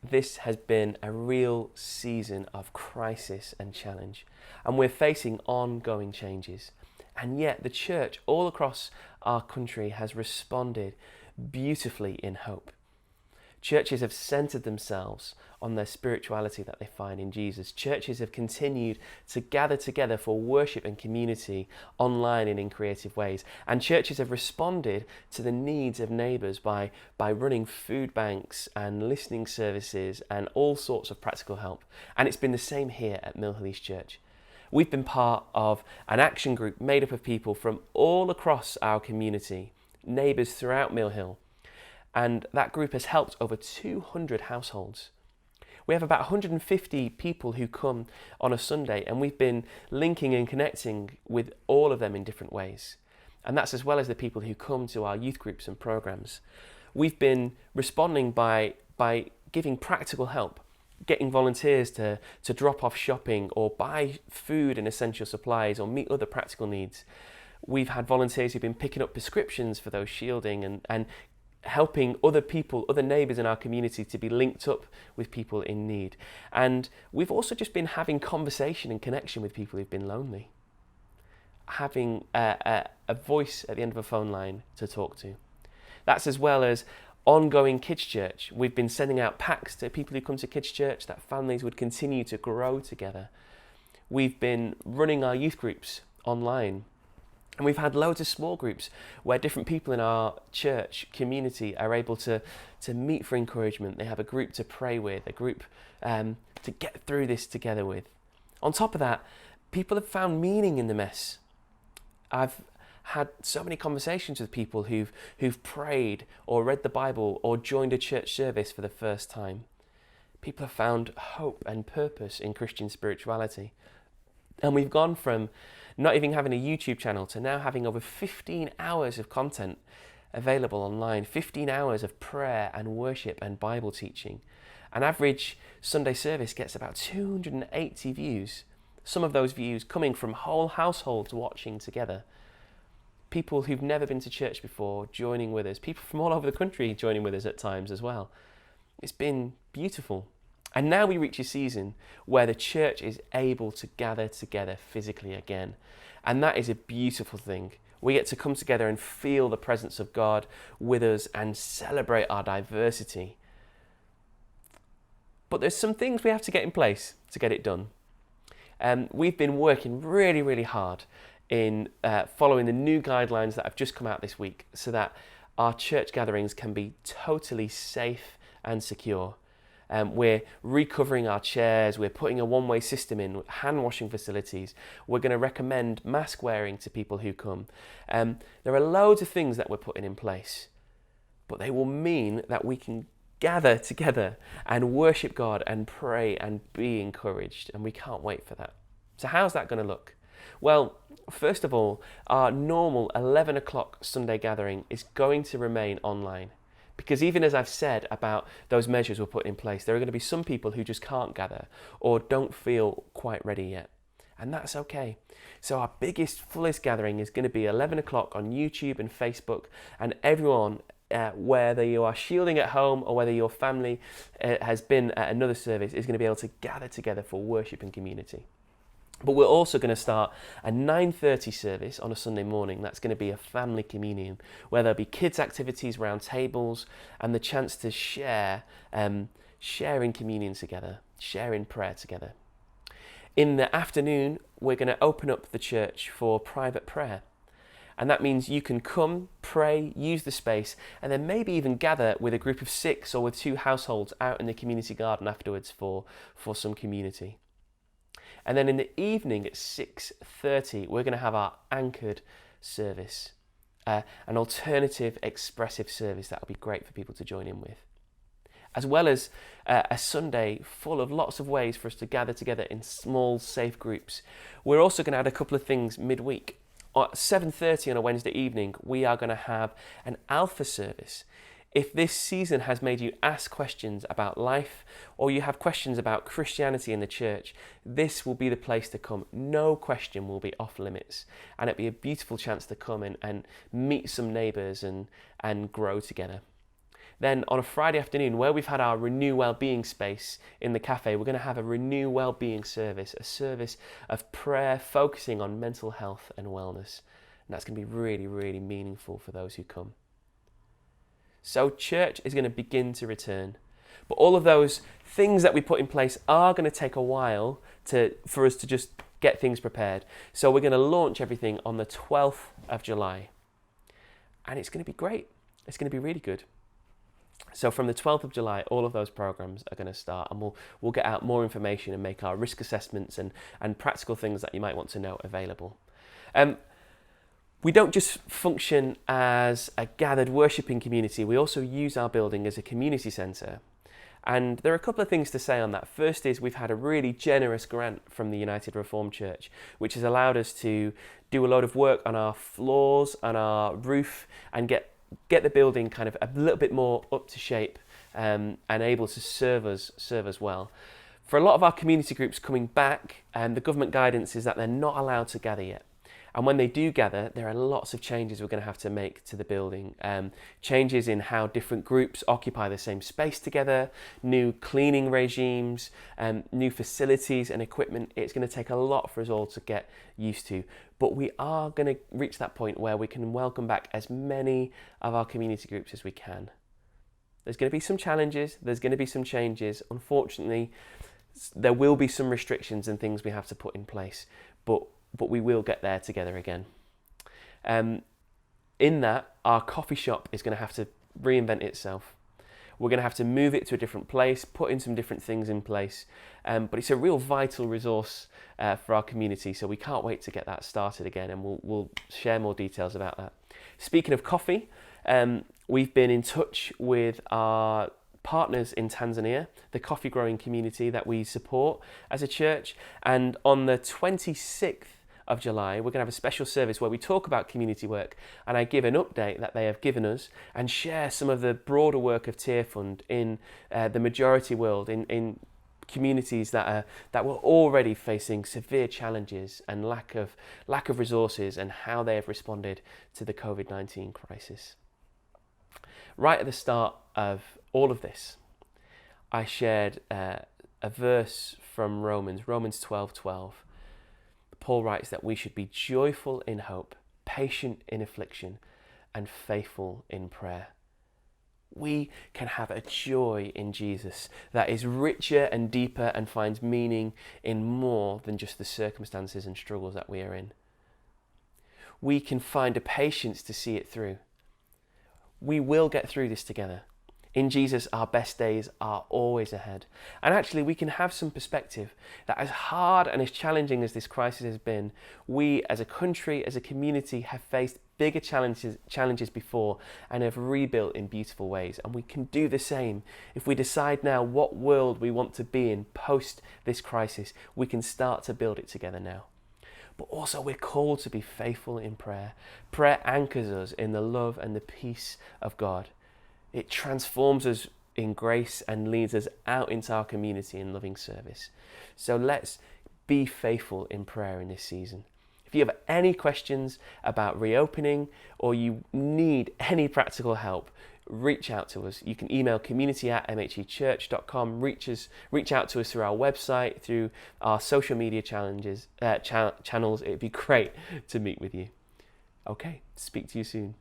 This has been a real season of crisis and challenge, and we're facing ongoing changes. And yet, the church all across our country has responded beautifully in hope. Churches have centered themselves on their spirituality that they find in Jesus. Churches have continued to gather together for worship and community online and in creative ways. And churches have responded to the needs of neighbours by running food banks and listening services and all sorts of practical help. And it's been the same here at Mill Hill East Church. We've been part of an action group made up of people from all across our community, neighbours throughout Mill Hill. And that group has helped over 200 households. We have about 150 people who come on a Sunday, and we've been linking and connecting with all of them in different ways. And that's as well as the people who come to our youth groups and programs. We've been responding by giving practical help, getting volunteers to drop off shopping or buy food and essential supplies or meet other practical needs. We've had volunteers who've been picking up prescriptions for those shielding and helping other people, other neighbours in our community to be linked up with people in need. And we've also just been having conversation and connection with people who've been lonely. Having a voice at the end of a phone line to talk to. That's as well as ongoing kids church. We've been sending out packs to people who come to kids church that families would continue to grow together. We've been running our youth groups online. And we've had loads of small groups where different people in our church community are able to meet for encouragement. They have a group to pray with, a group to get through this together with. On top of that, people have found meaning in the mess. I've had so many conversations with people who've prayed or read the Bible or joined a church service for the first time. People have found hope and purpose in Christian spirituality. And we've gone from not even having a YouTube channel to now having over 15 hours of content available online, 15 hours of prayer and worship and Bible teaching. An average Sunday service gets about 280 views, some of those views coming from whole households watching together. People who've never been to church before joining with us, people from all over the country joining with us at times as well. It's been beautiful. And now we reach a season where the church is able to gather together physically again. And that is a beautiful thing. We get to come together and feel the presence of God with us and celebrate our diversity. But there's some things we have to get in place to get it done. We've been working really, really hard in following the new guidelines that have just come out this week so that our church gatherings can be totally safe and secure. We're recovering our chairs, we're putting a one-way system in, hand washing facilities, we're going to recommend mask wearing to people who come. There are loads of things that we're putting in place, but they will mean that we can gather together and worship God and pray and be encouraged, and we can't wait for that. So how's that going to look? Well, first of all, our normal 11 o'clock Sunday gathering is going to remain online. Because even as I've said about those measures we're putting in place, there are going to be some people who just can't gather or don't feel quite ready yet. And that's okay. So our biggest, fullest gathering is going to be 11 o'clock on YouTube and Facebook, and everyone, whether you are shielding at home or whether your family has been at another service, is going to be able to gather together for worship and community. But we're also going to start a 9:30 service on a Sunday morning. That's going to be a family communion where there'll be kids' activities around tables and the chance to share in communion together, share in prayer together. In the afternoon, we're going to open up the church for private prayer. And that means you can come, pray, use the space, and then maybe even gather with a group of 6 or with 2 households out in the community garden afterwards for some community. And then in the evening at 6:30, we're going to have our anchored service, an alternative expressive service that will be great for people to join in with. As well as a Sunday full of lots of ways for us to gather together in small, safe groups. We're also going to add a couple of things midweek. At 7:30 on a Wednesday evening, we are going to have an Alpha service. If this season has made you ask questions about life, or you have questions about Christianity in the church, this will be the place to come. No question will be off limits. And it'll be a beautiful chance to come and meet some neighbours and grow together. Then on a Friday afternoon, where we've had our Renew Wellbeing space in the cafe, we're going to have a Renew Wellbeing service, a service of prayer focusing on mental health and wellness. And that's going to be really, really meaningful for those who come. So church is going to begin to return. But all of those things that we put in place are going to take a while for us to just get things prepared. So we're going to launch everything on the 12th of July. And it's going to be great. It's going to be really good. So from the 12th of July, all of those programs are going to start, and we'll get out more information and make our risk assessments and practical things that you might want to know available. We don't just function as a gathered worshipping community, we also use our building as a community centre. And there are a couple of things to say on that. First is we've had a really generous grant from the United Reformed Church, which has allowed us to do a lot of work on our floors, on our roof, and get the building kind of a little bit more up to shape and able to serve us well. For a lot of our community groups coming back, the government guidance is that they're not allowed to gather yet. And when they do gather, there are lots of changes we're going to have to make to the building. Changes in how different groups occupy the same space together, new cleaning regimes, new facilities and equipment. It's going to take a lot for us all to get used to. But we are going to reach that point where we can welcome back as many of our community groups as we can. There's going to be some challenges, there's going to be some changes. Unfortunately, there will be some restrictions and things we have to put in place. But we will get there together again. In that, our coffee shop is going to have to reinvent itself. We're going to have to move it to a different place, put in some different things in place, but it's a real vital resource for our community, so we can't wait to get that started again, and we'll share more details about that. Speaking of coffee, we've been in touch with our partners in Tanzania, the coffee growing community that we support as a church, and on the 26th of July, we're going to have a special service where we talk about community work, and I give an update that they have given us and share some of the broader work of Tear Fund in the majority world, in communities that were already facing severe challenges and lack of resources, and how they have responded to the COVID-19 crisis. Right at the start of all of this, I shared a verse from Romans 12:12. Paul writes that we should be joyful in hope, patient in affliction, and faithful in prayer. We can have a joy in Jesus that is richer and deeper and finds meaning in more than just the circumstances and struggles that we are in. We can find a patience to see it through. We will get through this together. In Jesus, our best days are always ahead. And actually, we can have some perspective that as hard and as challenging as this crisis has been, we as a country, as a community, have faced bigger challenges before and have rebuilt in beautiful ways. And we can do the same. If we decide now what world we want to be in post this crisis, we can start to build it together now. But also we're called to be faithful in prayer. Prayer anchors us in the love and the peace of God. It transforms us in grace and leads us out into our community in loving service. So let's be faithful in prayer in this season. If you have any questions about reopening or you need any practical help, reach out to us. You can email community@mhechurch.com, reach out to us through our website, through our social media channels. It'd be great to meet with you. Okay, speak to you soon.